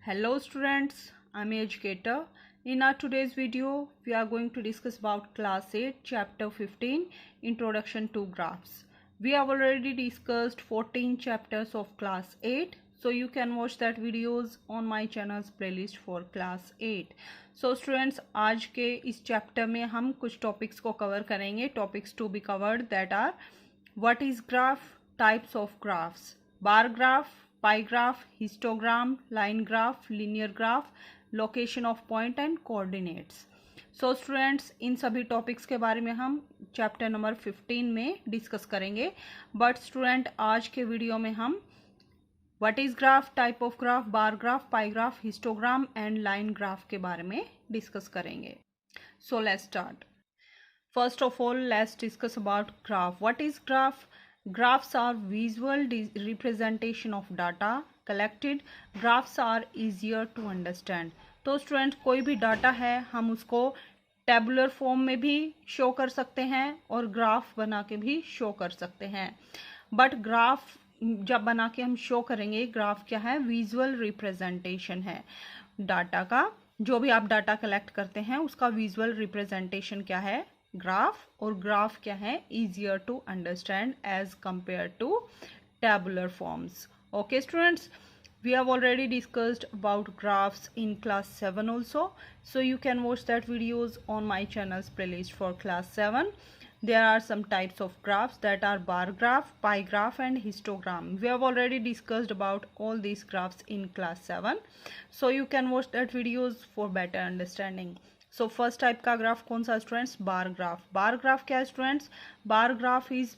Hello students, I'm a educator. In our today's video, we are going to discuss about class 8 chapter 15 Introduction to Graphs. We have already discussed 14 chapters of class 8, so you can watch that videos on my channel's playlist for class 8. So students, आज के इस chapter में हम कुछ topics को cover करेंगे. Topics to be covered that are what is graph, types of graphs, bar graph, pie graph, histogram, line graph, linear graph, location of point and coordinates. So students, इन सभी topics के बारे में हम chapter number 15 में discuss करेंगे. But student, आज के वीडियो में हम what is graph, type of graph, bar graph, pie graph, histogram and line graph के बारे में डिस्कस करेंगे. So let's start. First of all, let's discuss about graph. What is graph? Graphs are visual representation of data collected. Graphs are easier to understand. तो student, कोई भी data है हम उसको टेबुलर फॉर्म में भी शो कर सकते हैं और ग्राफ बना के भी शो कर सकते हैं. बट ग्राफ जब बना के हम शो करेंगे, ग्राफ क्या है? विजुअल रिप्रेजेंटेशन है डाटा का. जो भी आप डाटा कलेक्ट करते हैं उसका विजुअल रिप्रेजेंटेशन क्या है? ग्राफ. और ग्राफ क्या है? Easier to understand as compare to tabular forms. Okay students, we have already discussed about graphs in class 7 also, so you can watch that videos on my channel's playlist for class 7. There are some types of graphs that are bar graph, pie graph and histogram. We have already discussed about all these graphs in class 7, so you can watch that videos for better understanding. So first type का graph कौन सा students? Bar graph. Bar graph क्या है students? Bar graph is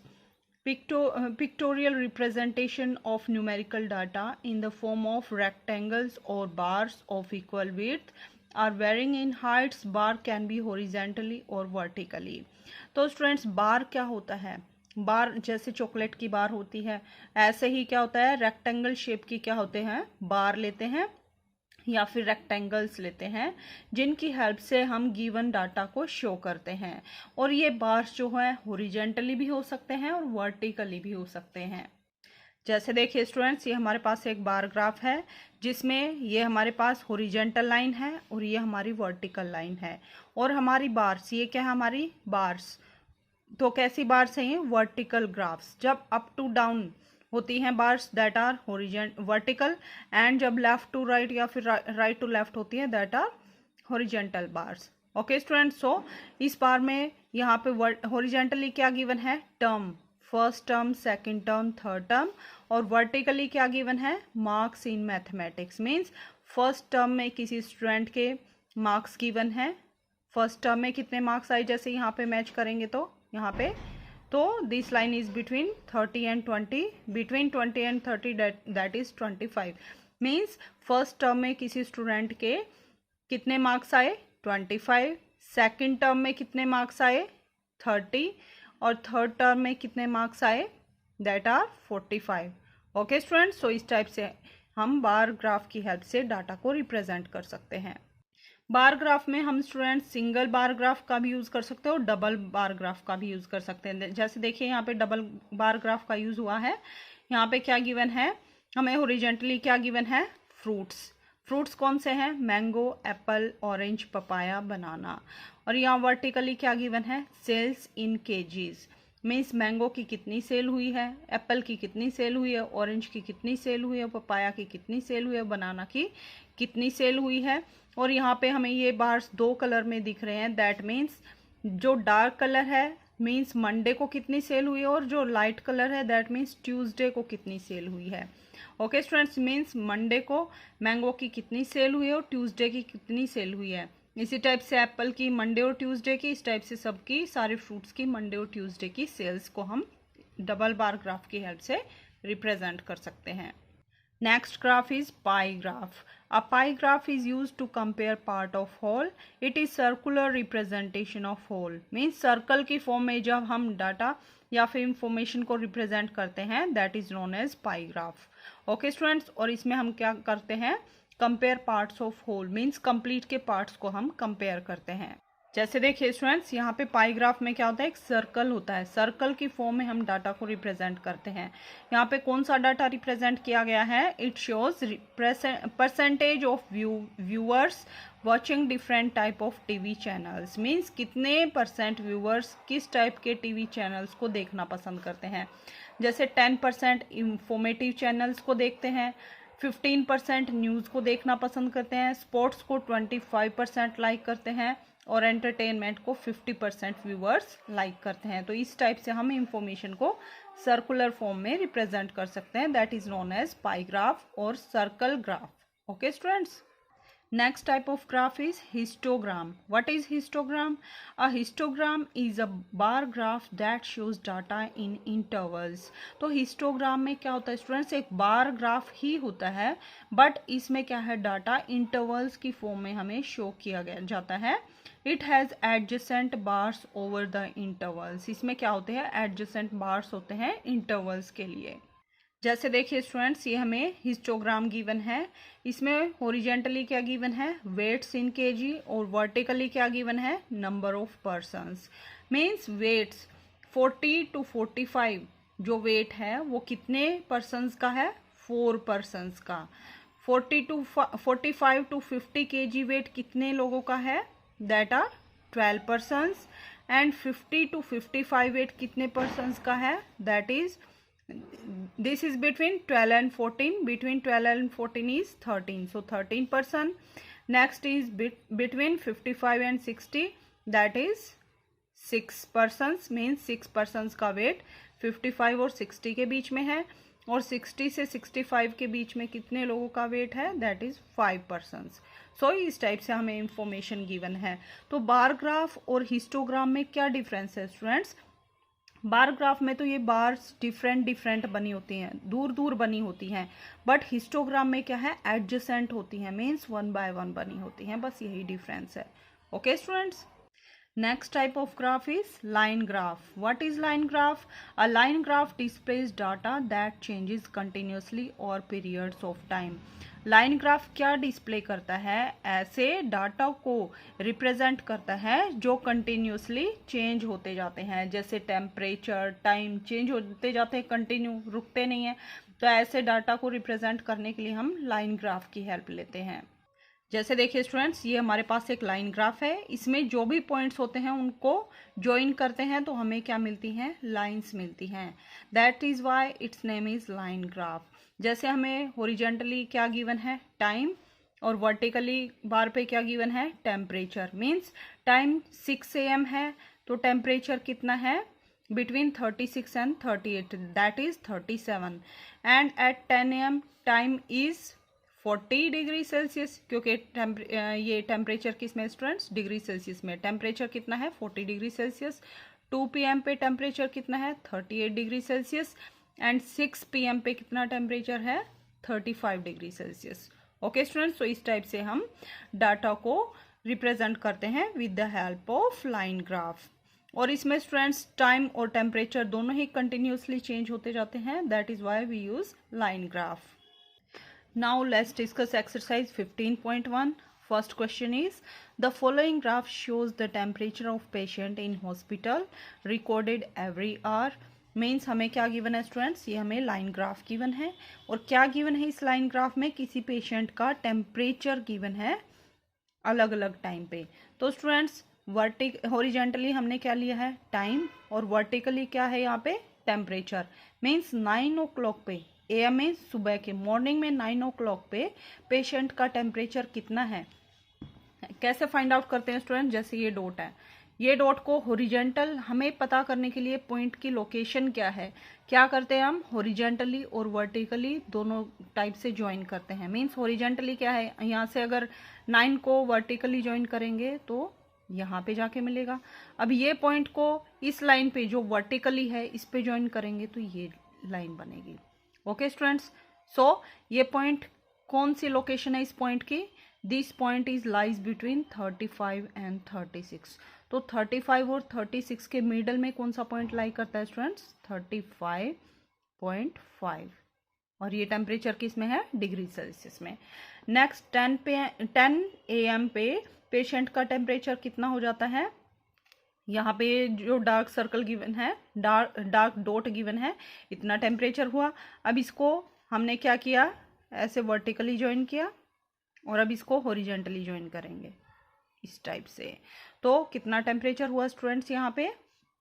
pictorial representation of numerical data in the form of rectangles or bars of equal width are varying in heights. Bar can be horizontally or vertically. तो students, बार क्या होता है? बार जैसे chocolate की बार होती है, ऐसे ही क्या होता है? रेक्टेंगल शेप की क्या होते हैं? बार लेते हैं या फिर रेक्टेंगल्स लेते हैं जिनकी हेल्प से हम गिवन डाटा को शो करते हैं. और ये बार्स जो है हॉरिजॉन्टली भी हो सकते हैं और वर्टिकली भी हो सकते हैं. जैसे देखिए स्टूडेंट्स, ये हमारे पास एक बार ग्राफ है जिसमें ये हमारे पास हॉरिजॉन्टल लाइन है और ये हमारी वर्टिकल लाइन है. और हमारी बार्स, ये क्या है? हमारी बार्स. तो कैसी बार्स हैं ये? Vertical graphs. जब अप टू डाउन होती हैं bars that are vertical, and जब लेफ्ट टू राइट या फिर राइट टू लेफ्ट होती है that are horizontal bars. Okay student, so इस बार में यहाँ पे हॉरिजॉन्टली क्या गिवन है? Term, first term, second term, third term. और वर्टिकली क्या गिवन है? Marks in mathematics. Means first term में किसी स्टूडेंट के मार्क्स गिवन है. फर्स्ट टर्म में कितने मार्क्स आए, जैसे यहाँ पे मैच करेंगे तो यहाँ पे, तो this line is between 30 and 20, between 20 and 30 that is 25. Means first term में किसी स्टूडेंट के कितने मार्क्स आए? 25. सेकंड टर्म में कितने मार्क्स आए? 30. और थर्ड टर्म में कितने मार्क्स आए? That are 45. Okay students, so इस टाइप से हम बार ग्राफ की हेल्प से डाटा को रिप्रेजेंट कर सकते हैं. बार ग्राफ में हम स्टूडेंट सिंगल बार ग्राफ का भी यूज़ कर सकते हैं और डबल बार ग्राफ का भी यूज़ कर सकते हैं. जैसे देखिए यहाँ पे डबल बार ग्राफ का यूज़ हुआ है. यहाँ पे क्या गिवन है हमें? हॉरिजॉन्टली क्या गिवन है? फ्रूट्स. फ्रूट्स कौन से हैं? मैंगो, एप्पल, ऑरेंज, पपाया, बनाना. और यहाँ वर्टिकली क्या गिवन है? सेल्स इन केजीज. मीन्स मैंगो की कितनी सेल हुई है, एप्पल की कितनी सेल हुई है, ऑरेंज की कितनी सेल हुई है, पपाया की कितनी सेल हुई है, बनाना की कितनी सेल हुई है. और यहाँ पे हमें ये बार्स दो कलर में दिख रहे हैं. दैट मीन्स जो डार्क कलर है मीन्स मंडे को कितनी सेल हुई है, और जो लाइट कलर है दैट मीन्स ट्यूसडे को कितनी सेल हुई है. ओके स्टूडेंट्स, मीन्स मंडे को मैंगो की कितनी सेल हुई है और ट्यूसडे की कितनी सेल हुई है. इसी टाइप से एप्पल की मंडे और ट्यूसडे की, इस टाइप से सबकी सारे फ्रूट्स की मंडे और ट्यूसडे की सेल्स को हम डबल बार ग्राफ की हेल्प से रिप्रेजेंट कर सकते हैं. Next graph is pie graph. A pie graph is used to compare part of whole. It is circular representation of whole. Means circle की फॉर्म में जब हम डाटा या फिर इंफॉर्मेशन को रिप्रेजेंट करते हैं that is known as pie graph. Okay students, और इसमें हम क्या करते हैं? Compare parts of whole. Means complete के parts को हम compare करते हैं. जैसे देखिए स्टूडेंट्स, यहाँ पे पाई ग्राफ में क्या होता है, एक सर्कल होता है, सर्कल की फॉर्म में हम डाटा को रिप्रेजेंट करते हैं। यहाँ पे कौन सा डाटा रिप्रेजेंट किया गया है, it shows percentage of viewers watching different type of TV channels, means कितने परसेंट व्यूअर्स किस टाइप के टीवी चैनल्स को देखना पसंद करते हैं। जैसे 10% इंफॉर्मेटिव चैनल्स को देखते हैं, 15% न्यूज़ को देखना पसंद करते हैं, स्पोर्ट्स को 25% लाइक करते हैं और एंटरटेनमेंट को 50% व्यूअर्स लाइक करते हैं। तो इस टाइप से हम इंफॉर्मेशन को सर्कुलर फॉर्म में रिप्रेजेंट कर सकते हैं, that is known as pie graph और circle graph. Okay students, next type of graph is histogram. What is histogram? A histogram is a bar graph that shows data in intervals. तो histogram में क्या होता है students, एक bar graph ही होता है, but इसमें क्या है, डाटा इंटरवल्स की फॉर्म में हमें शो किया गया जाता है। It has adjacent bars over the intervals. इसमें क्या होते हैं, एडजेसेंट बार्स होते हैं इंटरवल्स के लिए। जैसे देखिए स्टूडेंट्स, ये हमें हिस्टोग्राम गिवन है, इसमें हॉरिजेंटली क्या गिवन है, वेट्स इन केजी, और वर्टिकली क्या गिवन है, number of persons. Means weights 40 to 45 जो वेट है वो कितने पर्सन्स का है, 4 पर्सन्स का। 45 to 50 केजी वेट कितने लोगों का है, that are 12 persons. And 50 to 55 weight कितने पर्सन्स का है, that is this is between 12 and 14, between 12 and 14 is 13, so 13 person. Next is between 55 and 60, that is 6 persons, means 6 persons का wait 55 और 60 के बीच में है, और 60 से 65 के बीच में कितने लोगों का वेट है, दैट इज 5 पर्सन्स। सो इस टाइप से हमें इंफॉर्मेशन गिवन है। तो बार ग्राफ और हिस्टोग्राम में क्या डिफरेंस है स्टूडेंट्स, बार ग्राफ में तो ये बार्स डिफरेंट बनी होती हैं, दूर दूर बनी होती हैं, बट हिस्टोग्राम में क्या है, एडजेसेंट होती हैं, मीन्स 1 by 1 बनी होती हैं, बस यही डिफरेंस है। Okay students, next type of graph is line graph. What is line graph? A line graph displays data that changes continuously or periods of time. Line graph क्या display करता है, ऐसे डाटा को रिप्रेजेंट करता है जो continuously change होते जाते हैं, जैसे टेम्परेचर, टाइम चेंज होते जाते हैं, कंटिन्यू रुकते नहीं है। तो ऐसे डाटा को रिप्रेजेंट करने के लिए हम लाइन ग्राफ की हेल्प लेते हैं। जैसे देखिए स्टूडेंट्स, ये हमारे पास एक लाइन ग्राफ है, इसमें जो भी पॉइंट्स होते हैं उनको ज्वाइन करते हैं तो हमें क्या मिलती हैं, लाइंस मिलती हैं, that is why it's name is line graph. जैसे हमें हॉरिजेंटली क्या गिवन है, टाइम, और वर्टिकली बार पे क्या गिवन है, टेम्परेचर। मीन्स टाइम 6 AM है तो टेम्परेचर कितना है, between 36 and 38, that is 37, and at 10 AM time is 40 degree Celsius, क्योंकि ये टेम्परेचर किस में स्टूडेंट्स, डिग्री सेल्सियस में। टेम्परेचर कितना है, 40 डिग्री सेल्सियस। 2 PM पे टेम्परेचर कितना है, 38 डिग्री सेल्सियस। एंड 6 PM पे कितना टेम्परेचर है, 35 डिग्री सेल्सियस। ओके स्टूडेंट्स, तो इस टाइप से हम डाटा को रिप्रेजेंट करते हैं with the help of line graph. और इसमें स्टूडेंट्स टाइम और टेम्परेचर दोनों ही कंटिन्यूसली चेंज होते जाते हैं, that is why we use line graph. Now let's discuss exercise 15.1. First question is, the following graph shows the temperature of patient in hospital recorded every hour. Means हमें क्या given है students, ये हमें line graph given है, और क्या given है इस लाइन ग्राफ में, किसी पेशेंट का टेम्परेचर गिवन है अलग अलग टाइम पे। तो स्टूडेंट्स हॉरिजेंटली हमने क्या लिया है, टाइम, और वर्टिकली क्या है यहाँ पे, टेम्परेचर। मीन्स 9 o'clock पे, AM में सुबह के, मॉर्निंग में 9 o'clock पे पेशेंट का टेम्परेचर कितना है। कैसे फाइंड आउट करते हैं स्टूडेंट, जैसे ये डॉट है, ये डॉट को हॉरिजेंटल हमें पता करने के लिए पॉइंट की लोकेशन क्या है, क्या करते हैं हम, हॉरिजेंटली और वर्टिकली दोनों टाइप से ज्वाइन करते हैं। मीन्स हॉरिजेंटली क्या है, यहाँ से अगर 9 को वर्टिकली ज्वाइन करेंगे तो यहाँ पे जाके मिलेगा। अब ये पॉइंट को इस लाइन पे जो वर्टिकली है इस पे ज्वाइन करेंगे तो ये लाइन बनेगी। ओके स्टूडेंट्स, सो ये पॉइंट कौन सी लोकेशन है इस पॉइंट की, this point is lies between 35 and 36। तो 35 और 36 के मिडल में कौन सा पॉइंट लाई करता है स्टूडेंट्स, 35.5, और ये टेम्परेचर किस में है, डिग्री सेल्सियस में। नेक्स्ट 10 AM पे पेशेंट का टेम्परेचर कितना हो जाता है, यहाँ पे जो डार्क सर्कल गिवन है, डार्क डॉट गिवन है, इतना टेम्परेचर हुआ। अब इसको हमने क्या किया, ऐसे वर्टिकली ज्वाइन किया और अब इसको हॉरिजेंटली ज्वाइन करेंगे इस टाइप से। तो कितना टेम्परेचर हुआ स्टूडेंट्स यहाँ पे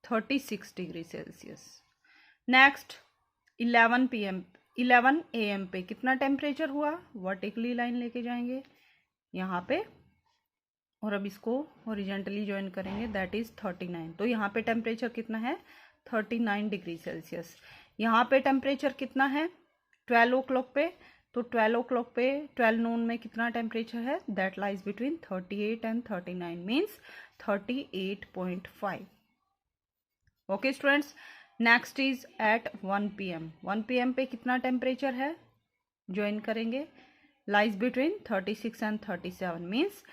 36 डिग्री सेल्सियस। नेक्स्ट 11 AM पे कितना टेम्परेचर हुआ, वर्टिकली लाइन लेके जाएंगे यहाँ पे और अब इसको हॉरिजेंटली ज्वाइन करेंगे, दैट इज 39। तो यहाँ पे टेम्परेचर कितना है 39 डिग्री सेल्सियस। यहाँ पे टेम्परेचर कितना है 12 ओ क्लॉक पे, तो 12 ओ क्लॉक पे 12 नून में कितना टेम्परेचर है, that lies between 38 and 39 means 38.5। Okay students, next is at 1 PM। 1 PM पे कितना टेम्परेचर है, ज्वाइन करेंगे, lies between 36 and 37 means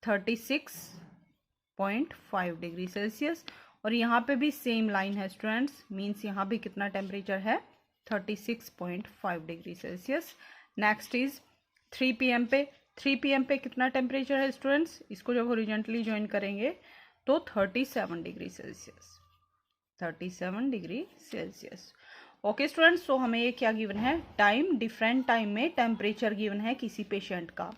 36.5 degree Celsius. और यहाँ पे भी सेम लाइन है स्टूडेंट्स, मीन्स यहाँ भी कितना टेम्परेचर है 36.5 degree Celsius. Next is 3 PM पे। 3 PM पे कितना टेम्परेचर है स्टूडेंट्स, इसको जब हॉरिजेंटली ज्वाइन करेंगे तो 37 degree Celsius, 37 degree Celsius. Okay students, so हमें ये क्या गिवन है, टाइम, डिफरेंट टाइम में टेम्परेचर गिवन है किसी पेशेंट का।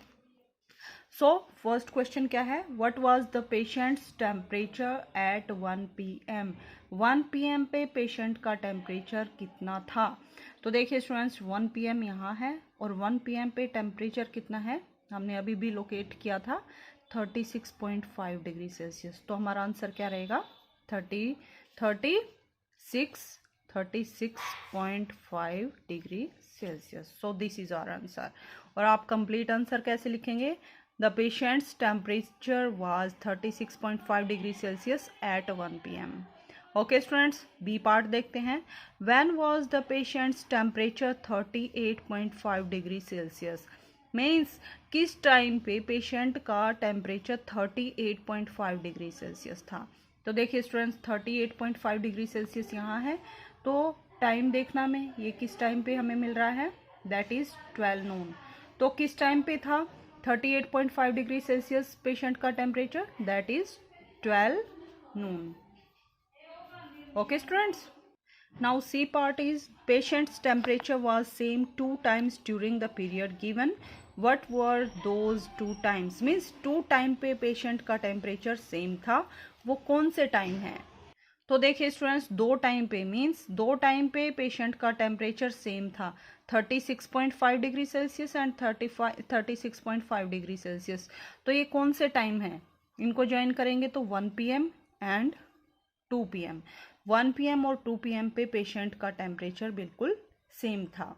सो फर्स्ट क्वेश्चन क्या है, what was the patient's temperature at 1 PM। 1 PM पे पेशेंट का टेम्परेचर कितना था। तो देखिए स्टूडेंट्स 1 PM यहाँ है और 1 PM पे टेम्परेचर कितना है, हमने अभी भी लोकेट किया था 36.5 डिग्री सेल्सियस। तो हमारा आंसर क्या रहेगा 36.5 degree Celsius. So this is our answer. और आप कंप्लीट आंसर कैसे लिखेंगे, the patient's temperature was 36.5 degree Celsius at 1 PM। Okay students, B part देखते हैं। When was the patient's temperature 38.5 degree Celsius, means किस टाइम पे पेशेंट का temperature 38.5 degree Celsius था। तो देखिए स्टूडेंट्स 38.5 डिग्री सेल्सियस यहाँ है, तो टाइम देखना में ये किस टाइम पे हमें मिल रहा है, दैट इज 12 नून। तो किस टाइम पे था 38.5 डिग्री सेल्सियस पेशेंट का temperature, that is 12 Noon. Okay students, now C part is patient's temperature was same 2 times during the period given. What were those 2 times, means 2 time पे patient का temperature same था, वो कौन से time है। तो देखिए स्टूडेंट्स 2 टाइम पे मीन्स 2 टाइम पे पेशेंट का टेम्परेचर सेम था 36.5 degree Celsius and 36.5 degree Celsius. तो ये कौन से टाइम है, इनको ज्वाइन करेंगे तो 1 PM एंड 2 PM। 1 PM और 2 PM पे पेशेंट का टेम्परेचर बिल्कुल सेम था।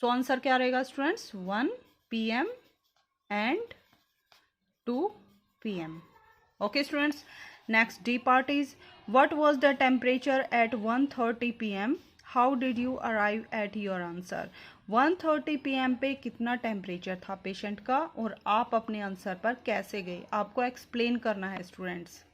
सो आंसर क्या रहेगा students 1 PM and 2 PM। Okay students, next D part is what was the temperature at 1:30 PM। How did you arrive at your answer. 1:30 PM पे कितना temperature था patient का और आप अपने आंसर पर कैसे गए, आपको एक्सप्लेन करना है स्टूडेंट्स।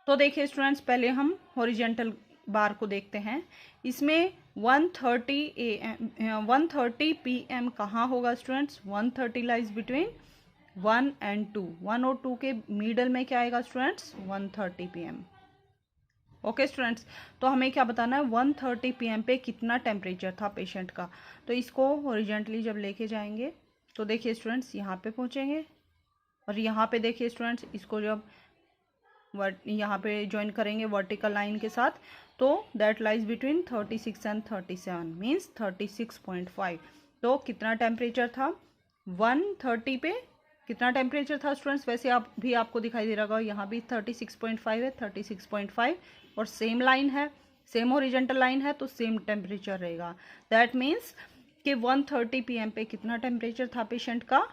तो देखिए स्टूडेंट्स पहले हम हॉरिजेंटल बार को देखते हैं। इसमें 1:30 PM कहाँ होगा स्टूडेंट्स, 1:30 लाइज बिटवीन 1 एंड 2, 1 और 2 के मिडल में क्या आएगा स्टूडेंट्स 1:30 PM। ओके स्टूडेंट्स, तो हमें क्या बताना है 1:30 PM पे कितना टेम्परेचर था पेशेंट का। तो इसको हॉरिजेंटली जब लेके जाएंगे तो देखिए स्टूडेंट्स यहाँ पे पहुँचेंगे और यहाँ पे देखिए स्टूडेंट्स इसको जब यहाँ पे ज्वाइन करेंगे वर्टिकल लाइन के साथ, तो that lies between 36 and 37 means 36.5। तो कितना टेम्परेचर था 1:30 पे, कितना टेम्परेचर था स्टूडेंट्स, वैसे आप भी आपको दिखाई दे रहा होगा यहाँ भी 36.5 है, 36.5 और सेम लाइन है, सेम हॉरिजॉन्टल लाइन है, तो सेम टेम्परेचर रहेगा। दैट मीन्स कि 1:30 PM पे कितना टेम्परेचर था पेशेंट का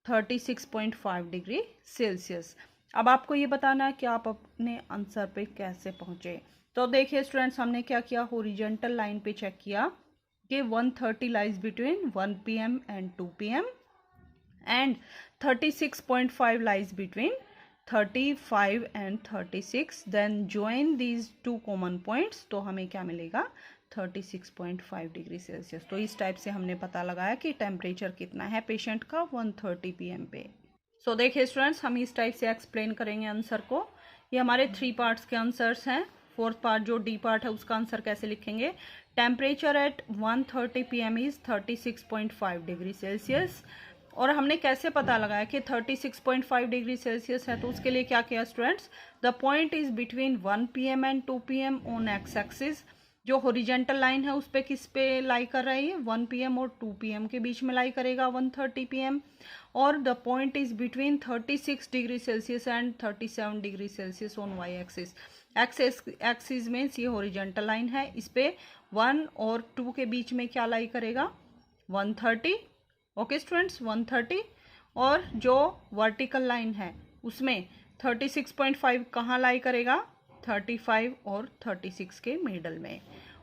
36.5 डिग्री सेल्सियस। अब आपको ये बताना है कि आप अपने आंसर पे कैसे पहुंचे। तो देखिए स्टूडेंट्स हमने क्या किया, हॉरिजॉन्टल लाइन पे चेक किया कि 1:30 lies between 1 PM and 2 PM and 36.5 lies between 35 and 36, then join these 2 common points, तो हमें क्या मिलेगा 36.5 डिग्री सेल्सियस। तो इस टाइप से हमने पता लगाया कि टेम्परेचर कितना है पेशेंट का 1:30 PM पे। सो देखिए स्टूडेंट्स, हम इस टाइप से एक्सप्लेन करेंगे आंसर को। ये हमारे 3 पार्ट्स के आंसर्स हैं। 4th पार्ट जो डी पार्ट है उसका आंसर कैसे लिखेंगे। Temperature at 1:30 PM is 36.5 degree Celsius. और हमने कैसे पता लगाया कि 36.5 डिग्री सेल्सियस है, तो उसके लिए क्या किया students, the point is between 1 PM and 2 PM on x axis. जो हॉरिजेंटल लाइन है उस पे किस पे लाई कर रहा है, ये 1 PM और 2 PM के बीच में लाई करेगा 1:30 PM। और the point is between 36 degree Celsius and 37 degree Celsius on Y axis. Axis means ये हॉरिजेंटल लाइन है, इस पे 1 और 2 के बीच में क्या लाई करेगा, 1:30। Okay students, 1:30। और जो वर्टिकल लाइन है उसमें 36.5 कहाँ लाई करेगा, 35 और 36 के मिडल में।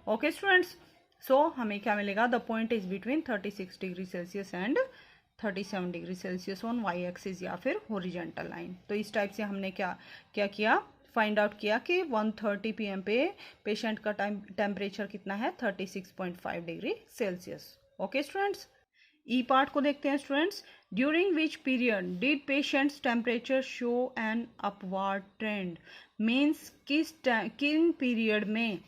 ओके स्टूडेंट्स, सो हमें क्या मिलेगा, the point is between 36 degree Celsius and 37 degree Celsius on Y axis या फिर हॉरिजेंटल लाइन। तो इस टाइप से हमने क्या क्या किया, फाइंड आउट किया कि 1:30 PM पे पेशेंट का टेम्परेचर कितना है, 36.5 डिग्री सेल्सियस। ओके स्टूडेंट्स, ई पार्ट को देखते हैं students. During which period did patients temperature show an upward trend. Means किन पीरियड में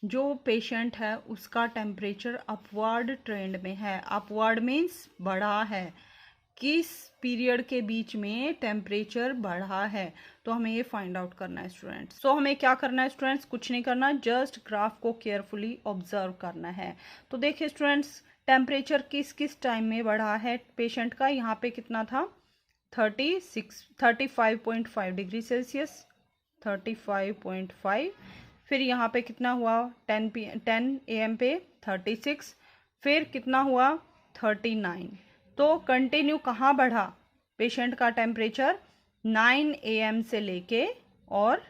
जो पेशेंट है उसका टेम्परेचर अपवर्ड ट्रेंड में है। अपवर्ड मीन्स बढ़ा है, किस पीरियड के बीच में टेम्परेचर बढ़ा है, तो हमें ये फाइंड आउट करना है स्टूडेंट्स। सो हमें क्या करना है स्टूडेंट्स, कुछ नहीं करना, जस्ट ग्राफ को केयरफुली ऑब्जर्व करना है। तो देखिए स्टूडेंट्स, टेम्परेचर किस किस टाइम में बढ़ा है पेशेंट का, यहाँ पे कितना था, 35.5 डिग्री सेल्सियस, 35.5। फिर यहाँ पे कितना हुआ, 10 AM पे 36, फिर कितना हुआ 39। तो कंटिन्यू कहाँ बढ़ा पेशेंट का टेम्परेचर, 9 AM से लेके और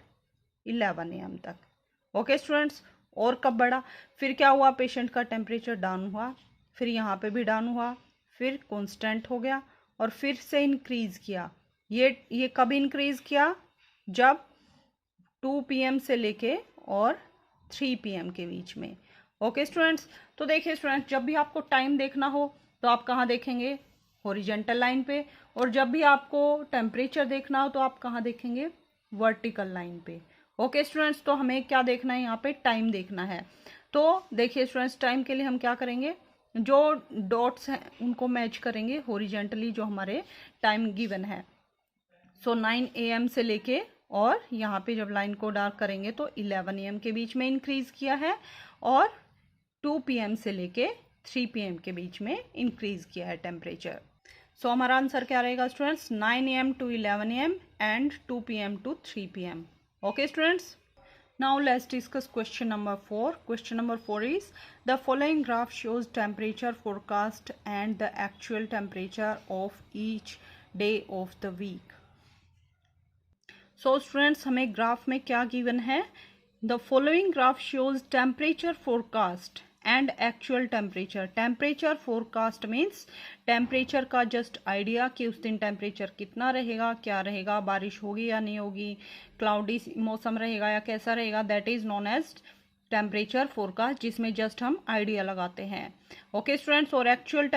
11 AM तक। ओके स्टूडेंट्स, और कब बढ़ा, फिर क्या हुआ, पेशेंट का टेम्परेचर डाउन हुआ, फिर यहाँ पे भी डाउन हुआ, फिर कांस्टेंट हो गया और फिर से इंक्रीज किया। ये कब इंक्रीज किया, जब 2 PM से लेके और 3 PM के बीच में। ओके स्टूडेंट्स, तो देखिए स्टूडेंट्स, जब भी आपको टाइम देखना हो तो आप कहाँ देखेंगे, हॉरिजेंटल लाइन पे, और जब भी आपको टेम्परेचर देखना हो तो आप कहाँ देखेंगे, वर्टिकल लाइन पे। ओके स्टूडेंट्स, तो हमें क्या देखना है, यहाँ पे टाइम देखना है। तो देखिए स्टूडेंट्स, टाइम के लिए हम क्या करेंगे, जो डॉट्स हैं उनको मैच करेंगे हॉरिजेंटली जो हमारे टाइम गिवन है। सो 9 AM से लेके और यहाँ पे जब लाइन को डार्क करेंगे तो 11 AM के बीच में इंक्रीज किया है, और 2 PM से लेके 3 PM के बीच में इंक्रीज किया है टेम्परेचर। सो हमारा आंसर क्या रहेगा students, 9 AM to 11 AM and 2 PM to 3 PM। Okay students, now let's discuss question number 4. Question number 4 is, the following graph shows temperature forecast and the actual temperature of each day of the week. So students, हमें graph में क्या given है, the following graph shows temperature forecast and actual temperature. Temperature forecast means temperature का just idea कि उस दिन temperature कितना रहेगा, क्या रहेगा, बारिश होगी या नहीं होगी, क्लाउडी मौसम रहेगा या कैसा रहेगा, that is known as temperature forecast, जिसमें जस्ट हम आइडिया लगाते हैं। ओके स्टूडेंट्स, और एक्चुअल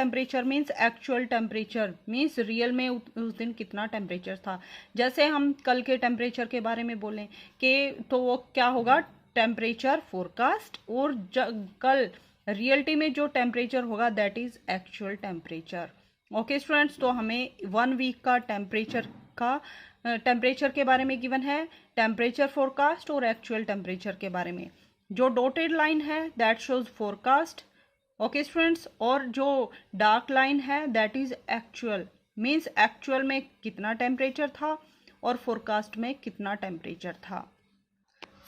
टेम्परेचर मीन्स रियल में उस दिन कितना टेम्परेचर था। जैसे हम कल के टेम्परेचर के बारे में बोलें कि तो वो क्या होगा, टेम्परेचर फोरकास्ट, और कल रियलिटी में जो टेम्परेचर होगा that is actual temperature. Okay students, तो हमें 1 वीक का टेम्परेचर के बारे में गिवन है, टेम्परेचर फोरकास्ट और एक्चुअल टेम्परेचर के बारे में। जो डॉटेड लाइन है that shows forecast. Okay students, और जो डार्क लाइन है that is actual, means actual में कितना टेम्परेचर था और फोरकास्ट में कितना टेम्परेचर था।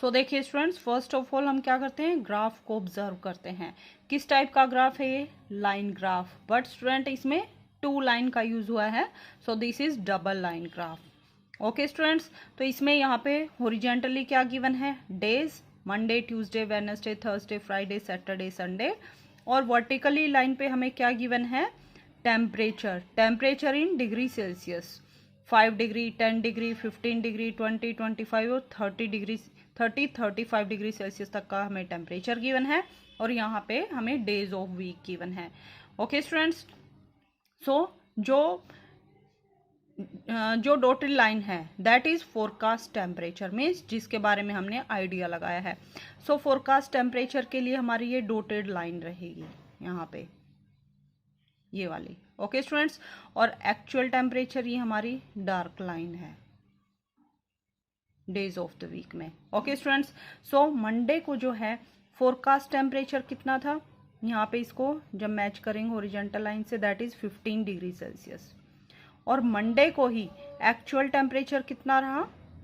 सो देखिए स्टूडेंट्स, फर्स्ट ऑफ ऑल हम क्या करते हैं, ग्राफ को ऑब्जर्व करते हैं। किस टाइप का ग्राफ है ये, लाइन ग्राफ, बट स्टूडेंट इसमें 2 लाइन का यूज हुआ है, सो this is double line graph. Okay students, तो इसमें यहाँ पे हॉरिजेंटली क्या गिवन है, days, Monday, Tuesday, Wednesday, Thursday, Friday, Saturday, Sunday, और वर्टिकली लाइन पे हमें क्या गिवन है, temperature in degree Celsius, 5 degree, 10 degree, 15 degree, 20, 25 और 35 डिग्री सेल्सियस तक का हमें टेम्परेचर गिवन है, और यहाँ पे हमें डेज ऑफ वीक गिवन है। ओके स्टूडेंट्स, सो जो जो डॉटेड लाइन है that is forecast temperature, means जिसके बारे में हमने आइडिया लगाया है। सो फोरकास्ट टेम्परेचर के लिए हमारी ये डॉटेड लाइन रहेगी यहाँ पे, ये वाली। ओके स्टूडेंट्स, और एक्चुअल टेम्परेचर ये हमारी डार्क लाइन है डेज ऑफ द वीक में। ओके स्टूडेंट्स, सो मंडे को जो है फोरकास्ट टेम्परेचर कितना था, यहाँ पे इसको जब मैच करेंगे horizontal line say that is 15 degree Celsius. और मंडे को ही एक्चुअल टेम्परेचर कितना रहा,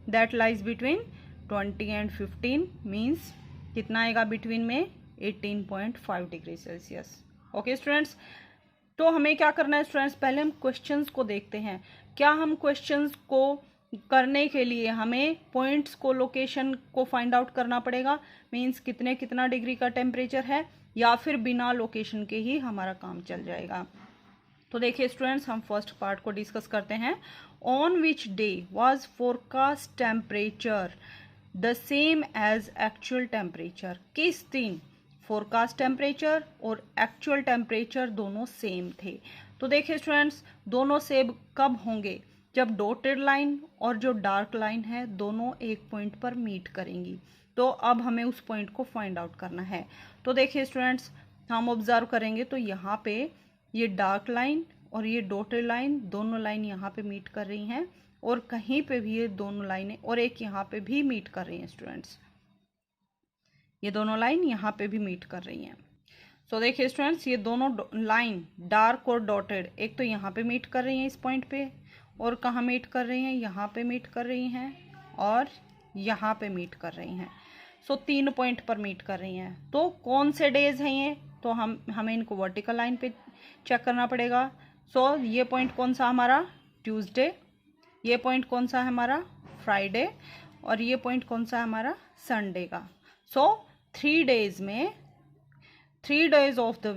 that lies between 20 and 15, means कितना आएगा बिटवीन में 18.5 डिग्री सेल्सियस। ओके स्टूडेंट्स, तो हमें क्या करना है स्टूडेंट्स, पहले हम क्वेश्चंस को देखते हैं। क्या हम क्वेश्चंस को करने के लिए हमें पॉइंट्स को, लोकेशन को फाइंड आउट करना पड़ेगा, मीन्स कितना डिग्री का टेम्परेचर है, या फिर बिना लोकेशन के ही हमारा काम चल जाएगा। तो देखिए स्टूडेंट्स, हम फर्स्ट पार्ट को डिस्कस करते हैं। On which day was forecast temperature the same as actual temperature, किस दिन फोरकास्ट टेम्परेचर और एक्चुअल टेम्परेचर दोनों सेम थे। तो देखिए स्टूडेंट्स, दोनों सेम कब होंगे, जब डॉटेड लाइन और जो डार्क लाइन है दोनों एक पॉइंट पर मीट करेंगी। तो अब हमें उस पॉइंट को फाइंड आउट करना है। तो देखिए स्टूडेंट्स, हम ऑब्जर्व करेंगे तो यहाँ पे ये डार्क लाइन और ये डॉटेड लाइन, दोनों लाइन यहाँ पे मीट कर रही हैं, और कहीं पे भी ये दोनों लाइनें, और एक यहाँ पे भी मीट कर रही हैं स्टूडेंट्स, ये दोनों लाइन यहाँ पे भी मीट कर रही हैं। सो देखिए स्टूडेंट्स, ये दोनों लाइन डार्क और डॉटेड एक तो यहाँ पे मीट कर रही हैं इस पॉइंट पे, और कहाँ मीट कर रही हैं, यहाँ पे मीट कर रही हैं, और यहाँ पे मीट कर रही हैं। सो 3 पॉइंट पर मीट कर रही हैं। तो कौन से डेज हैं ये, तो हमें इनको वर्टिकल लाइन पे चेक करना पड़ेगा। सो ये पॉइंट कौन सा हमारा, ट्यूसडे, ये पॉइंट कौन सा है हमारा, फ्राइडे, और ये पॉइंट कौन सा है हमारा, संडे का। सो 3 डेज में, 3 डेज ऑफ द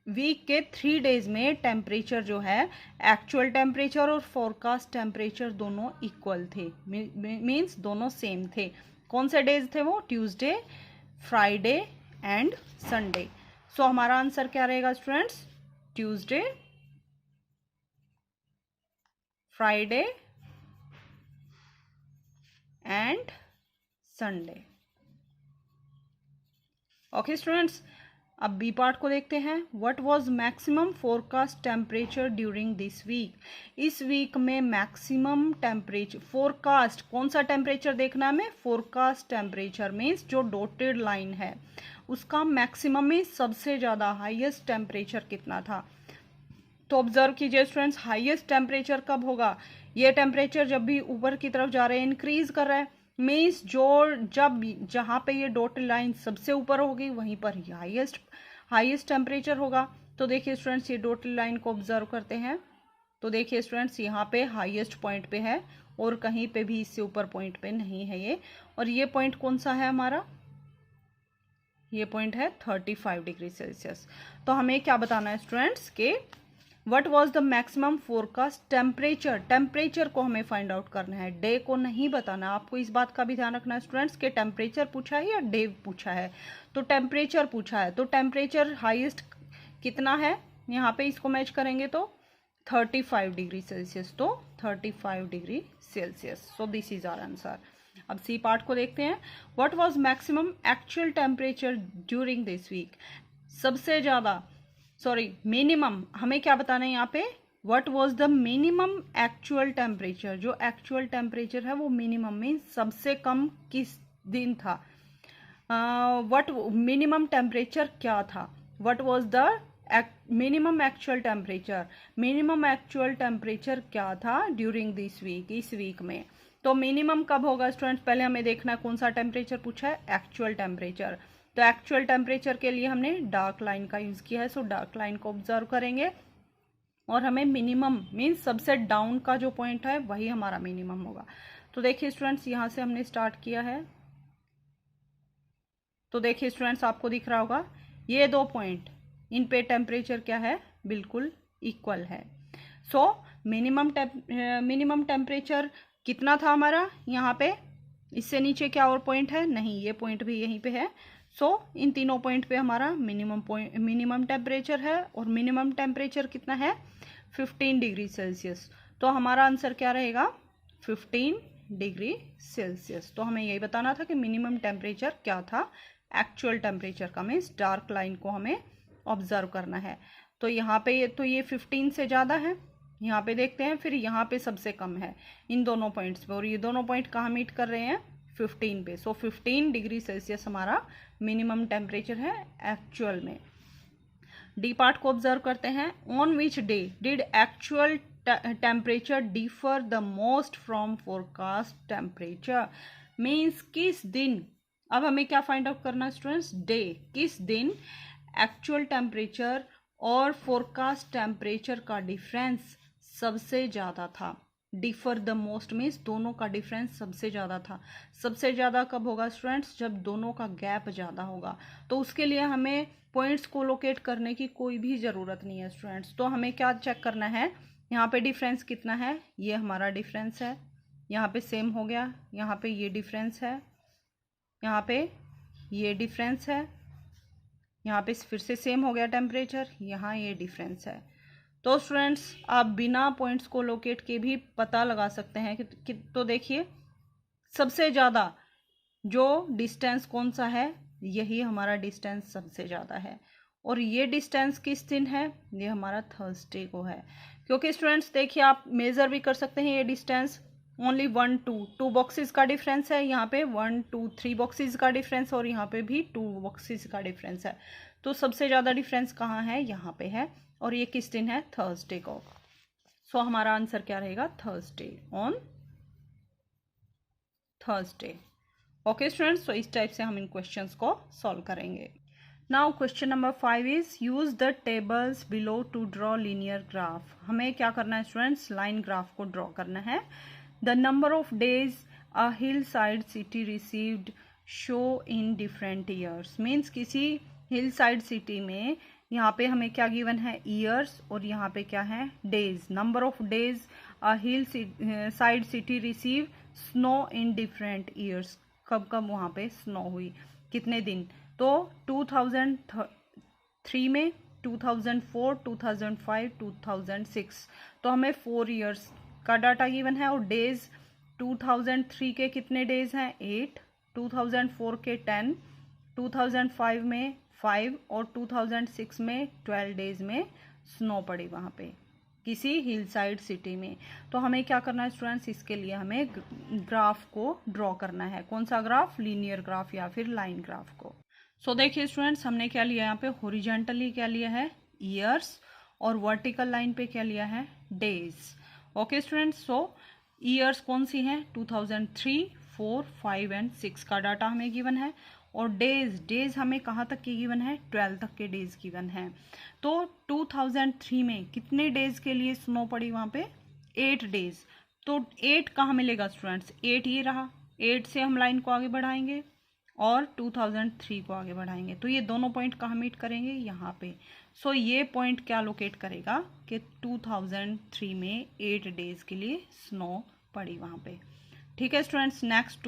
वीक के 3 डेज में टेम्परेचर जो है एक्चुअल टेम्परेचर और फोरकास्ट टेम्परेचर दोनों इक्वल थे, मीन्स दोनों सेम थे। कौन से डेज थे वो, Tuesday, Friday and Sunday. So हमारा आंसर क्या रहेगा students, Tuesday, Friday and Sunday. Okay students, अब बी पार्ट को देखते हैं। What was maximum forecast temperature during this week, इस वीक में मैक्सिमम टेम्परेचर, फोरकास्ट कौन सा टेम्परेचर देखना है हमें, फोरकास्ट टेम्परेचर मीन्स जो डॉटेड लाइन है उसका मैक्सिमम में सबसे ज़्यादा हाईएस्ट टेम्परेचर कितना था। तो ऑब्जर्व कीजिए स्टूडेंट्स, हाईएस्ट टेम्परेचर कब होगा, ये टेम्परेचर जब भी ऊपर की तरफ जा रहे हैं, इंक्रीज कर रहा है, मीन्स जहाँ पे ये डॉटेड लाइन सबसे ऊपर होगी वहीं पर ही हाईएस्ट टेम्परेचर होगा। तो देखिए स्टूडेंट्स, ये डॉटेड लाइन को ऑब्जर्व करते हैं, तो देखिए स्टूडेंट्स यहाँ पे हाईएस्ट पॉइंट पे है, और कहीं पे भी इससे ऊपर पॉइंट पे नहीं है ये। और ये पॉइंट कौन सा है हमारा, ये पॉइंट है 35 डिग्री सेल्सियस। तो हमें क्या बताना है स्टूडेंट्स के what was the maximum forecast temperature, temperature को हमें फाइंड आउट करना है, डे को नहीं बताना। आपको इस बात का भी ध्यान रखना है स्टूडेंट्स के टेम्परेचर पूछा है या डे पूछा है। तो टेम्परेचर पूछा है, तो टेम्परेचर हाईएस्ट कितना है, यहाँ पे इसको मैच करेंगे तो 35 डिग्री सेल्सियस, तो 35 degree Celsius. So this is our answer. अब सी पार्ट को देखते हैं। What was maximum actual temperature during this week, सबसे ज़्यादा, सॉरी मिनिमम, हमें क्या बताना है यहाँ पे, what was the minimum actual temperature, जो एक्चुअल टेम्परेचर है वो मिनिमम में सबसे कम किस दिन था, व्हाट मिनिमम टेम्परेचर क्या था, what was the minimum actual temperature, minimum actual temperature क्या था ड्यूरिंग दिस वीक, इस वीक में। तो मिनिमम कब होगा स्टूडेंट्स, पहले हमें देखना है कौन सा टेम्परेचर पूछा है, एक्चुअल टेम्परेचर। तो एक्चुअल टेम्परेचर के लिए हमने डार्क लाइन का यूज़ किया है, सो डार्क लाइन को ऑब्जर्व करेंगे, और हमें मिनिमम मीन्स सबसे डाउन का जो पॉइंट है वही हमारा मिनिमम होगा। तो देखिए स्टूडेंट्स, यहाँ से हमने स्टार्ट किया है, तो देखिए स्टूडेंट्स आपको दिख रहा होगा ये 2 पॉइंट, इन पे टेम्परेचर क्या है, बिल्कुल इक्वल है। सो मिनिमम टेम्परेचर कितना था हमारा यहाँ पे, इससे नीचे क्या और पॉइंट है, नहीं, ये पॉइंट भी यहीं पे है। सो इन तीनों पॉइंट पे हमारा मिनिमम टेम्परेचर है, और मिनिमम टेम्परेचर कितना है, 15 डिग्री सेल्सियस। तो हमारा आंसर क्या रहेगा 15 डिग्री सेल्सियस। तो हमें यही बताना था कि मिनिमम टेम्परेचर क्या था एक्चुअल टेम्परेचर का, मीन्स डार्क लाइन को हमें ऑब्जर्व करना है। तो यहाँ पे ये 15 से ज़्यादा है, यहाँ पे देखते हैं, फिर यहाँ पे सबसे कम है इन दोनों पॉइंट्स पे, और ये दोनों पॉइंट कहाँ मीट कर रहे हैं 15 पे। सो 15 डिग्री सेल्सियस हमारा मिनिमम टेम्परेचर है एक्चुअल में। डी पार्ट को ऑब्जर्व करते हैं। On which day did actual temperature differ the most from forecast temperature, means किस दिन, अब हमें क्या फाइंड आउट करना स्टूडेंट्स, डे, किस दिन एक्चुअल टेम्परेचर और फोरकास्ट टेम्परेचर का डिफरेंस सबसे ज़्यादा था। डिफर द मोस्ट मीन्स दोनों का डिफरेंस सबसे ज़्यादा था। सबसे ज़्यादा कब होगा स्टूडेंट्स, जब दोनों का गैप ज़्यादा होगा। तो उसके लिए हमें पॉइंट्स को लोकेट करने की कोई भी ज़रूरत नहीं है स्टूडेंट्स। तो हमें क्या चेक करना है, यहाँ पे डिफरेंस कितना है, ये हमारा डिफरेंस है, यहाँ पे सेम हो गया, यहाँ पे ये डिफरेंस है, यहाँ पे ये डिफरेंस है, यहाँ पे फिर से सेम हो गया टेम्परेचर, यहाँ ये डिफरेंस है। तो स्टूडेंट्स आप बिना पॉइंट्स को लोकेट के भी पता लगा सकते हैं कि तो देखिए सबसे ज़्यादा जो डिस्टेंस कौन सा है, यही हमारा डिस्टेंस सबसे ज़्यादा है। और ये डिस्टेंस किस दिन है, ये हमारा थर्सडे को है। क्योंकि स्टूडेंट्स देखिए आप मेज़र भी कर सकते हैं ये डिस्टेंस, ओनली 1 2 बॉक्सेस का डिफरेंस है, यहाँ पे 1 2 3 बॉक्सेस का डिफरेंस, और यहाँ पे भी 2 बॉक्सेस का डिफरेंस है। तो सबसे ज़्यादा डिफरेंस कहाँ है, यहाँ पे है, और ये किस दिन है, थर्सडे को। सो हमारा आंसर क्या रहेगा, Thursday, on Thursday. Okay students, so इस टाइप से हम इन क्वेश्चंस को सॉल्व करेंगे। Now question number 5 is use the tables below to draw linear graph. हमें क्या करना है स्टूडेंट्स, लाइन ग्राफ को ड्रॉ करना है। The number of days a hill side city received show in different years, means किसी hill side city में यहाँ पे हमें क्या गिवन है, ईयर्स, और यहाँ पे क्या है, days. Number of days a hill side city receive snow in different years, कब कब वहाँ पे स्नो हुई, कितने दिन। तो 2003 में, 2004, 2005, 2006, तो हमें 4 ईयर्स का डाटा गिवन है। और डेज 2003 के कितने डेज हैं, 8, 2004 के 10, 2005 में 5, और 2006 में 12 डेज में स्नो पड़ी वहाँ पे किसी हिल साइड सिटी में। तो हमें क्या करना है स्टूडेंट्स, इसके लिए हमें ग्राफ को ड्रॉ करना है। कौन सा ग्राफ, लीनियर ग्राफ या फिर लाइन ग्राफ को। सो देखिए स्टूडेंट्स हमने क्या लिया, यहाँ पे हॉरिजॉन्टली क्या लिया है, ईयर्स, और वर्टिकल लाइन पे क्या लिया है, डेज। ओके स्टूडेंट्स, सो ईयर्स कौन सी हैं, 2003, 4, 5 एंड 6 का डाटा हमें गिवन है। और डेज हमें कहाँ तक की गिवन है, 12 तक के डेज गिवन है। तो 2003 में कितने डेज के लिए स्नो पड़ी वहाँ पे, 8 डेज। तो 8 कहाँ मिलेगा स्टूडेंट्स, 8 ये रहा, 8 से हम लाइन को आगे बढ़ाएंगे और 2003 को आगे बढ़ाएंगे, तो ये दोनों पॉइंट कहाँ मीट करेंगे, यहाँ पे। सो ये पॉइंट क्या लोकेट करेगा कि 2003 में 8 डेज के लिए स्नो पड़ी वहाँ पे। ठीक है स्टूडेंट्स, नेक्स्ट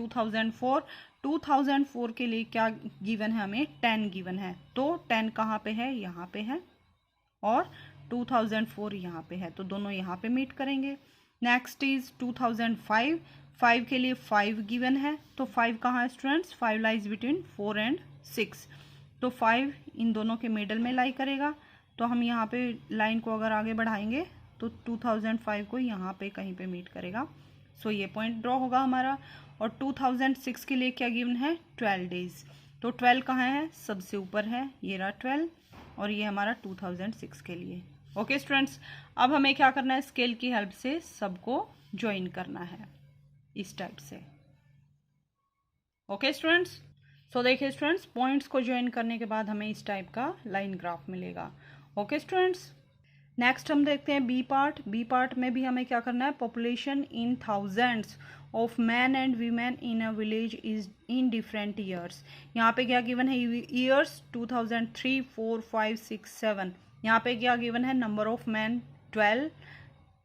2004 के लिए क्या गिवन है, हमें 10 गिवन है। तो 10 कहाँ पे है, यहाँ पे है, और 2004 यहाँ पे है, तो दोनों यहाँ पे मीट करेंगे। नेक्स्ट इज 2005, 5 के लिए 5 गिवन है। तो 5 कहाँ है स्टूडेंट्स, 5 लाइज बिटवीन 4 एंड 6, तो 5 इन दोनों के मिडल में लाई करेगा। तो हम यहाँ पे लाइन को अगर आगे बढ़ाएंगे तो 2005 को यहाँ पे कहीं पे मीट करेगा। सो ये पॉइंट ड्रॉ होगा हमारा। और 2006 के लिए क्या गिवन है, 12 डेज। तो 12 कहाँ है, सबसे ऊपर है, ये रहा 12, और ये हमारा 2006 के लिए। ओके स्टूडेंट्स, अब हमें क्या करना है, स्केल की हेल्प से सबको ज्वाइन करना है इस टाइप से। ओके स्टूडेंट्स, सो देखिए स्टूडेंट्स पॉइंट्स को ज्वाइन करने के बाद हमें इस टाइप का लाइन ग्राफ मिलेगा। ओके स्टूडेंट्स, नेक्स्ट हम देखते हैं बी पार्ट। बी पार्ट में भी हमें क्या करना है, population in thousands of man and women in a village is in different years. यहाँ पे क्या गिवन है, ईयर्स 2003, 4, 5, 6, 7। यहाँ पे क्या गिवन है, नंबर ऑफ मैन 12,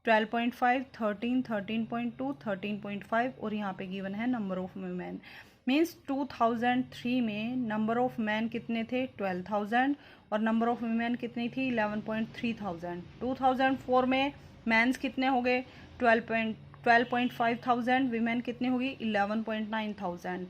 12.5, 13, 13.2, 13.5, और यहाँ पे गिवन है नंबर ऑफ वुमेन। मीन्स 2003 में नंबर ऑफ मैन कितने थे, 12,000, और नंबर ऑफ वुमेन कितनी थी, 11.3 थाउजेंड। 2004 में मैंस कितने हो गए 12.5 वीमेन कितनी होगी 11.9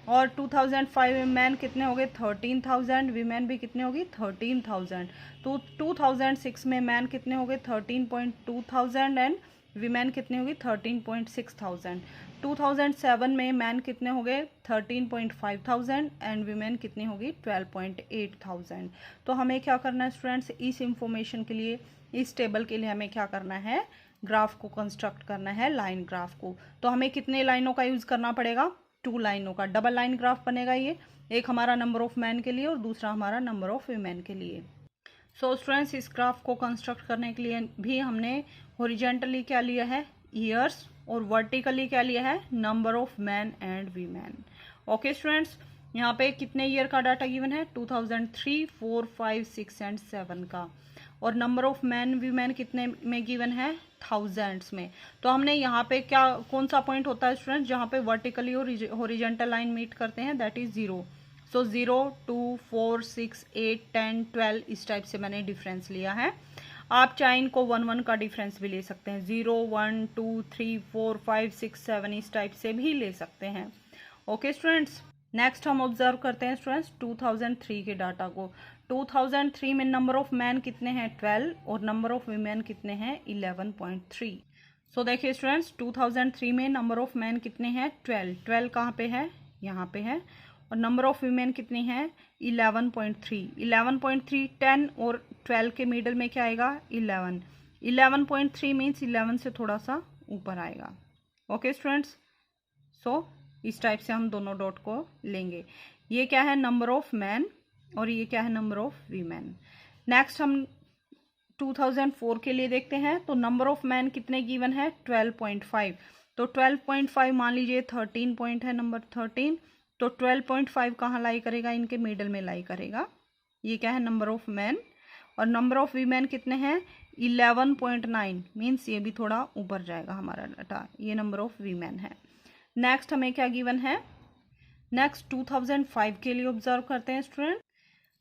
और 2005 में मैन कितने हो गए 13,000, वीमेन भी कितने होगी 13,000। तो 2006 में मैन कितने हो गए 13.2 एंड वीमेन कितनी होगी 13.6 2007 में मैन कितने हो गए 13.5 एंड वीमेन कितनी होगी 12.8 तो हमें क्या करना है स्टूडेंट्स, इस इंफॉर्मेशन के लिए, इस टेबल के लिए हमें क्या करना है, ग्राफ को कंस्ट्रक्ट करना है, लाइन ग्राफ को। तो हमें कितने लाइनों का यूज करना पड़ेगा, 2 लाइनों का, डबल लाइन ग्राफ बनेगा ये, एक हमारा नंबर ऑफ मैन के लिए और दूसरा हमारा नंबर ऑफ वीमेन के लिए। सो स्टूडेंट्स, इस ग्राफ को कंस्ट्रक्ट करने के लिए भी हमने हॉरिजॉन्टली क्या लिया है, ईयर्स, और वर्टिकली क्या लिया है, number of man and women. Okay students, यहाँ पे कितने ईयर का डाटा गिवन है 2003, 4, 5, 6 एंड 7 का, और नंबर ऑफ मैन वीमेन कितने में गिवन है, थाउजेंड्स में। तो हमने यहाँ पे क्या, कौन सा पॉइंट होता है स्टूडेंट जहाँ पे वर्टिकली और हॉरिजॉन्टल लाइन मीट करते हैं, दैट इज 0। सो 0, 2, 4, 6, 8, 10, 12 इस टाइप से मैंने डिफरेंस लिया है। आप चाहे इनको 1-1 का डिफरेंस भी ले सकते हैं, 0, 1, 2, 3, 4, 5, 6, 7 इस टाइप से भी ले सकते हैं। ओके स्टूडेंट्स, नेक्स्ट हम ऑब्जर्व करते हैं स्टूडेंट्स 2003 के डाटा को। 2003 में नंबर ऑफ मैन कितने हैं 12 और नंबर ऑफ वीमेन कितने हैं 11.3। सो देखिए स्टूडेंट्स, 2003 में नंबर ऑफ मैन कितने हैं 12 कहाँ पे है, यहाँ पे है, और नंबर ऑफ वीमेन कितनी है 11.3। 11.3 10 और 12 के मिडल में क्या आएगा 11। 11.3 मीन्स 11 से थोड़ा सा ऊपर आएगा। ओके स्टूडेंट्स, सो इस टाइप से हम दोनों डॉट को लेंगे। ये क्या है नंबर ऑफ मैन और ये क्या है नंबर ऑफ वीमेन। नेक्स्ट हम 2004 के लिए देखते हैं। तो नंबर ऑफ मैन कितने गिवन है 12.5। तो 12.5 मान लीजिए 13 पॉइंट है, नंबर 13। तो 12.5 कहाँ लाई करेगा, इनके मिडल में लाई करेगा। ये क्या है नंबर ऑफ मैन, और नंबर ऑफ वीमेन कितने हैं 11.9 मीन्स ये भी थोड़ा ऊपर जाएगा हमारा डाटा, ये नंबर ऑफ वीमेन है। नेक्स्ट हमें क्या गिवन है, नेक्स्ट 2005 के लिए ऑब्जर्व करते हैं स्टूडेंट।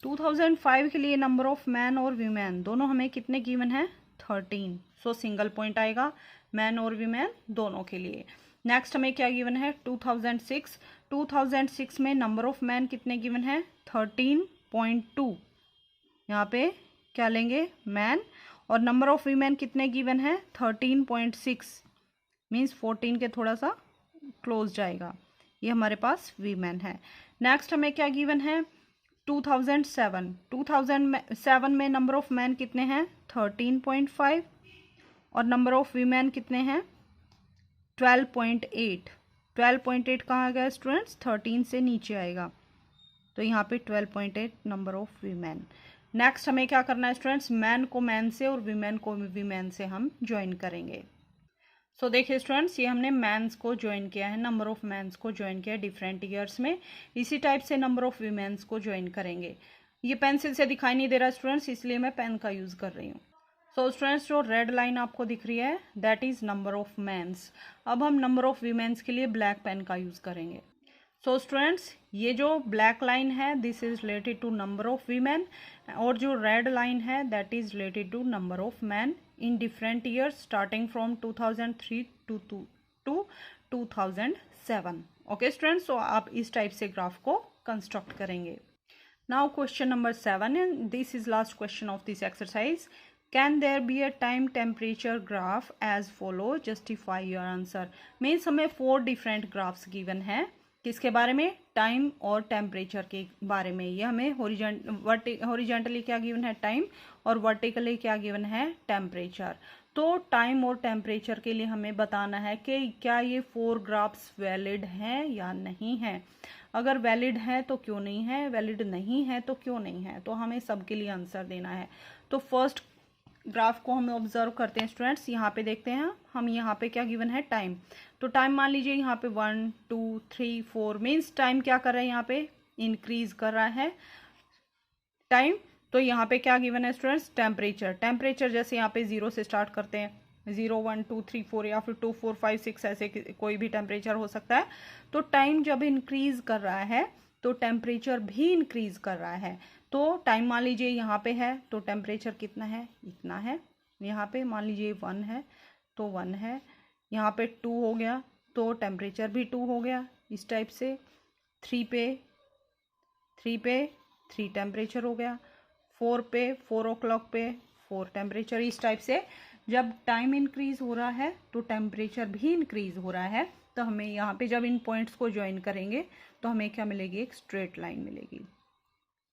2005 के लिए नंबर ऑफ मैन और वीमेन दोनों हमें कितने गिवन है 13। सो सिंगल पॉइंट आएगा मैन और वीमेन दोनों के लिए। नेक्स्ट हमें क्या गिवन है 2006। 2006 में नंबर ऑफ मैन कितने गिवन है 13.2, यहाँ पे क्या लेंगे मैन, और नंबर ऑफ वीमेन कितने गिवन है 13.6 मीन्स 14 के थोड़ा सा क्लोज जाएगा, ये हमारे पास वीमेन है। नेक्स्ट हमें क्या गिवन है 2007। 2007 में नंबर ऑफ मैन कितने हैं 13.5 और नंबर ऑफ वीमेन कितने हैं 12.8। 12.8 कहाँ गया स्टूडेंट्स, 13 से नीचे आएगा, तो यहाँ पे 12.8 नंबर ऑफ वीमेन। नेक्स्ट हमें क्या करना है स्टूडेंट्स, मैन को मैन से और वीमेन को वीमेन से हम ज्वाइन करेंगे। सो देखिए स्टूडेंट्स, ये हमने मैंस को ज्वाइन किया है, नंबर ऑफ मैंस को ज्वाइन किया है डिफरेंट ईयर्स में। इसी टाइप से नंबर ऑफ वीमेंस को ज्वाइन करेंगे। ये पेंसिल से दिखाई नहीं दे रहा स्टूडेंट्स, इसलिए मैं पेन का यूज़ कर रही हूँ। सो स्टूडेंट्स, जो रेड लाइन आपको दिख रही है that is number of man's. अब हम नंबर ऑफ वीमेंस के लिए ब्लैक पेन का यूज़ करेंगे। सो स्टूडेंट्स, ये जो ब्लैक लाइन है this is related to number of women, और जो रेड लाइन है that is related to number of man in different years starting from 2003 to 2007। Okay students, so आप इस टाइप से ग्राफ को कंस्ट्रक्ट करेंगे। Now question number 7 and this is last question of this exercise. Can there be a time temperature graph as follow, justify your answer. Means हमें 4 different graphs given है, किसके बारे में, टाइम और temperature के बारे में। ये हमें हॉरिजॉन्टली क्या गिवन है टाइम, और वर्टिकली क्या गिवन है टेम्परेचर। तो टाइम और टेम्परेचर के लिए हमें बताना है कि क्या ये 4 ग्राफ्स वैलिड हैं या नहीं है। अगर वैलिड है तो क्यों नहीं है, वैलिड नहीं है तो क्यों नहीं है, तो हमें सबके लिए आंसर देना है। तो फर्स्ट ग्राफ को हम ऑब्जर्व करते हैं स्टूडेंट्स, यहाँ पे देखते हैं हम, यहाँ पे क्या गिवन है टाइम। तो टाइम मान लीजिए यहाँ पे 1, 2, 3, 4 मीन्स टाइम क्या कर रहा है यहाँ पे इंक्रीज कर रहा है टाइम। तो यहाँ पे क्या गिवन है स्टूडेंट्स टेम्परेचर। टेम्परेचर जैसे यहाँ पे 0 से स्टार्ट करते हैं, 0, 1, 2, 3, 4 या फिर 2, 4, 5, 6 ऐसे कोई भी टेम्परेचर हो सकता है। तो टाइम जब इंक्रीज कर रहा है तो टेम्परेचर भी इंक्रीज कर रहा है। तो टाइम मान लीजिए यहाँ पे है तो टेम्परेचर कितना है, इतना है। यहाँ पे मान लीजिए 1 है तो 1 है, यहाँ पे 2 हो गया तो टेम्परेचर भी 2 हो गया। इस टाइप से 3 पे 3 टेम्परेचर हो गया, 4 पे 4 o'clock पे 4 टेम्परेचर। इस टाइप से जब टाइम इंक्रीज हो रहा है तो टेम्परेचर भी इंक्रीज हो रहा है। तो हमें यहाँ पे जब इन पॉइंट्स को ज्वाइन करेंगे तो हमें क्या मिलेगी, एक स्ट्रेट लाइन मिलेगी।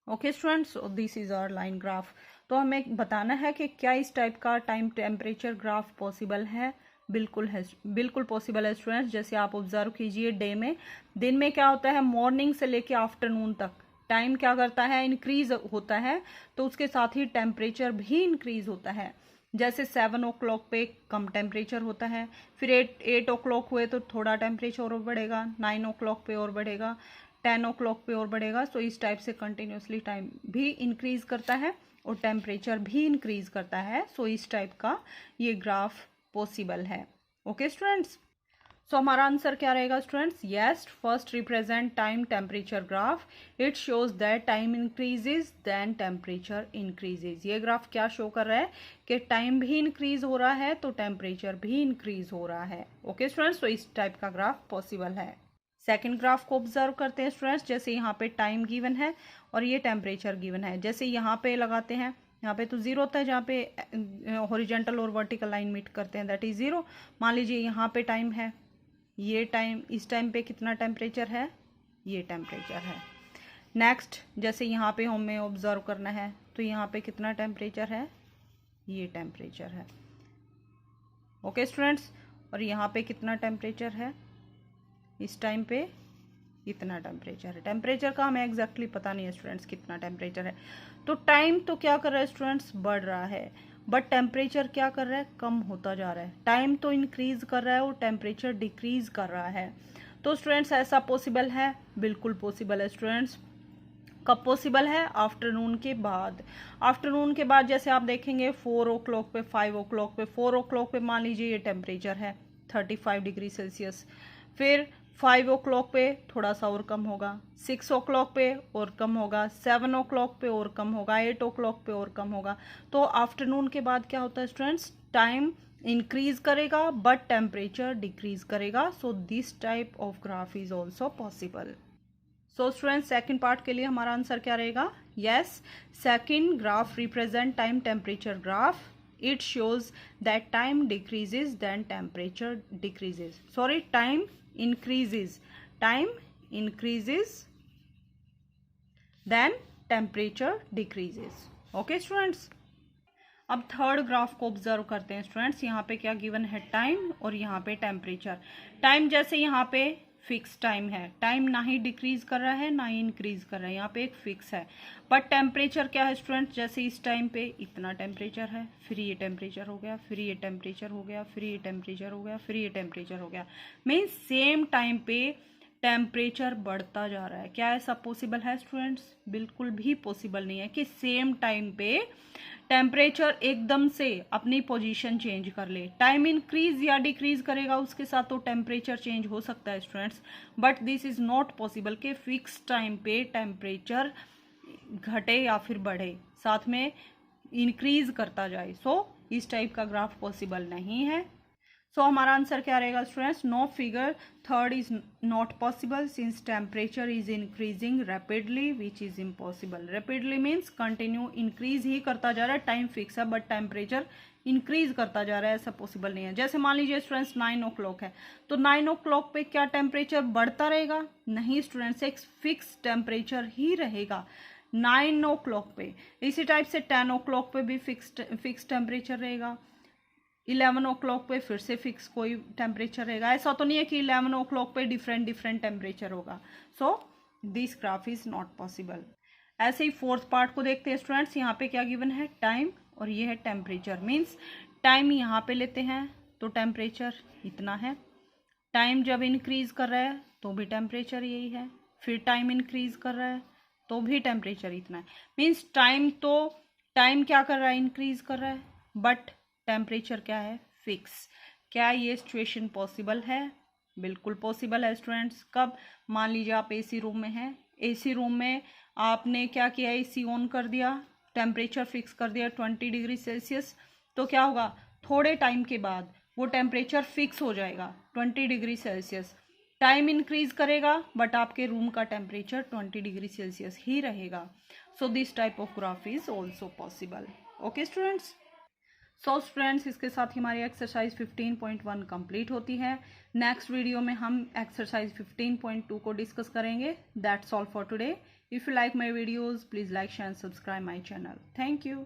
Okay students, this is our line graph. तो हमें बताना है कि क्या इस टाइप का टाइम टेम्परेचर ग्राफ पॉसिबल है। बिल्कुल है, बिल्कुल पॉसिबल है स्टूडेंट्स। जैसे आप ऑब्जर्व कीजिए, दिन में क्या होता है, मॉर्निंग से लेके आफ्टरनून तक टाइम क्या करता है, इंक्रीज होता है, तो उसके साथ ही टेम्परेचर भी इंक्रीज होता है। जैसे 7 o'clock पे कम टेम्परेचर होता है, फिर 8 o'clock हुए तो थोड़ा टेम्परेचर और बढ़ेगा, 9 o'clock पे और बढ़ेगा, 10 o'clock पे और बढ़ेगा। सो इस टाइप से कंटिन्यूसली टाइम भी इंक्रीज करता है और टेम्परेचर भी इंक्रीज करता है। सो इस टाइप का ये ग्राफ पॉसिबल है। ओके स्टूडेंट्स, सो हमारा आंसर क्या रहेगा students, yes, first represent time temperature graph, it shows that time increases then temperature increases. ये ग्राफ क्या शो कर रहा है कि टाइम भी इंक्रीज हो रहा है तो टेम्परेचर भी इंक्रीज हो रहा है। ओके स्टूडेंट्स, तो इस टाइप का ग्राफ पॉसिबल है। सेकेंड ग्राफ को ऑब्जर्व करते हैं स्टूडेंट्स। जैसे यहाँ पे टाइम गिवन है और ये टेम्परेचर गिवन है। जैसे यहाँ पे लगाते हैं, यहाँ पे तो 0 होता है, जहाँ पे हॉरिजॉन्टल और वर्टिकल लाइन मीट करते हैं, दैट इज 0। मान लीजिए यहाँ पे टाइम है, ये टाइम, इस टाइम पे कितना टेम्परेचर है, ये टेम्परेचर है। नेक्स्ट, जैसे यहाँ पे हमें ऑब्जर्व करना है तो यहाँ पे कितना टेम्परेचर है, ये टेम्परेचर है। ओके स्टूडेंट्स, और यहाँ पे कितना टेम्परेचर है, इस टाइम पे इतना टेम्परेचर है। टेम्परेचर का हमें एग्जैक्टली पता नहीं है स्टूडेंट्स कितना टेम्परेचर है। तो टाइम तो क्या कर रहा है स्टूडेंट्स, बढ़ रहा है, बट टेम्परेचर क्या कर रहा है, कम होता जा रहा है। टाइम तो इंक्रीज कर रहा है और टेम्परेचर डिक्रीज कर रहा है। तो स्टूडेंट्स ऐसा पॉसिबल है, बिल्कुल पॉसिबल है स्टूडेंट्स। कब पॉसिबल है, आफ्टरनून के बाद। आफ्टरनून के बाद जैसे आप देखेंगे 4 o'clock पे, 5 o'clock पे, 4 o'clock पे मान लीजिए ये टेम्परेचर है 35 डिग्री सेल्सियस, फिर 5 o'clock पे थोड़ा सा और कम होगा, 6 o'clock पे और कम होगा, 7 o'clock पे और कम होगा, 8 o'clock पे और कम होगा। तो आफ्टरनून के बाद क्या होता है स्टूडेंट्स, टाइम इंक्रीज करेगा बट टेम्परेचर डिक्रीज करेगा। So this type of graph is also possible. So students, second part के लिए हमारा आंसर क्या रहेगा, yes, second graph represent time temperature graph, it shows that time decreases then temperature decreases, sorry, time increases then temperature decreases. Okay students, अब third graph को observe करते हैं students. यहाँ पे क्या गिवन है, टाइम और यहाँ पे टेम्परेचर। टाइम जैसे यहाँ पे फिक्स टाइम है, टाइम ना ही डिक्रीज कर रहा है ना ही इंक्रीज कर रहा है, यहाँ पे एक फिक्स है। बट टेम्परेचर क्या है स्टूडेंट्स, जैसे इस टाइम पे इतना टेम्परेचर है, फिर ये टेम्परेचर हो गया, फिर ये टेम्परेचर हो गया, फिर ये टेम्परेचर हो गया, फिर ये टेम्परेचर हो गया। मीन्स सेम टाइम पे टेम्परेचर बढ़ता जा रहा है। क्या ऐसा पॉसिबल है स्टूडेंट्स, बिल्कुल भी पॉसिबल नहीं है कि सेम टाइम पे टेम्परेचर एकदम से अपनी पोजीशन चेंज कर ले। टाइम इंक्रीज या डिक्रीज करेगा उसके साथ तो टेम्परेचर चेंज हो सकता है students, but this is not possible कि फिक्स टाइम पे टेम्परेचर घटे या फिर बढ़े, साथ में इंक्रीज करता जाए। सो इस टाइप का ग्राफ पॉसिबल नहीं है। सो हमारा आंसर क्या रहेगा students, no, figure third is not possible since temperature is increasing rapidly which is impossible. Rapidly means continue increase ही करता जा रहा है, टाइम फिक्स है बट टेम्परेचर इंक्रीज करता जा रहा है, ऐसा पॉसिबल नहीं है। जैसे मान लीजिए स्टूडेंट्स 9 o'clock है, तो 9 o'clock पे क्या टेम्परेचर बढ़ता रहेगा, नहीं स्टूडेंट्स, एक फिक्स टेम्परेचर ही रहेगा 9 o'clock पे। इसी टाइप से 10 o'clock पे भी फिक्स टेम्परेचर रहेगा, 11 o'clock पे फिर से फिक्स कोई टेम्परेचर रहेगा। ऐसा तो नहीं है कि 11 o'clock पे डिफरेंट टेम्परेचर होगा। So this graph is not possible. ऐसे ही फोर्थ पार्ट को देखते हैं स्टूडेंट्स। यहाँ पे क्या गिवन है, टाइम और ये है टेम्परेचर। मीन्स टाइम यहाँ पे लेते हैं तो टेम्परेचर इतना है, टाइम जब इंक्रीज कर रहा है तो भी टेम्परेचर यही है, फिर टाइम इंक्रीज कर रहा है तो भी टेम्परेचर इतना है। मीन्स टाइम क्या कर रहा है, इंक्रीज कर रहा है, बट टेम्परेचर क्या है, फिक्स। क्या ये सिचुएशन पॉसिबल है, बिल्कुल पॉसिबल है स्टूडेंट्स। कब, मान लीजिए आप एसी रूम में हैं, एसी रूम में आपने क्या किया, एसी ऑन कर दिया, टेम्परेचर फिक्स कर दिया 20 डिग्री सेल्सियस, तो क्या होगा, थोड़े टाइम के बाद वो टेम्परेचर फिक्स हो जाएगा 20 डिग्री सेल्सियस। टाइम इंक्रीज करेगा बट आपके रूम का टेम्परेचर 20 डिग्री सेल्सियस ही रहेगा। So this type of graph is also possible. Okay students, so students इसके साथ ही हमारी एक्सरसाइज 15.1 कंप्लीट होती है। नेक्स्ट वीडियो में हम एक्सरसाइज 15.2 को डिस्कस करेंगे। That's all for today. If you like my videos please like share and subscribe my channel. Thank you.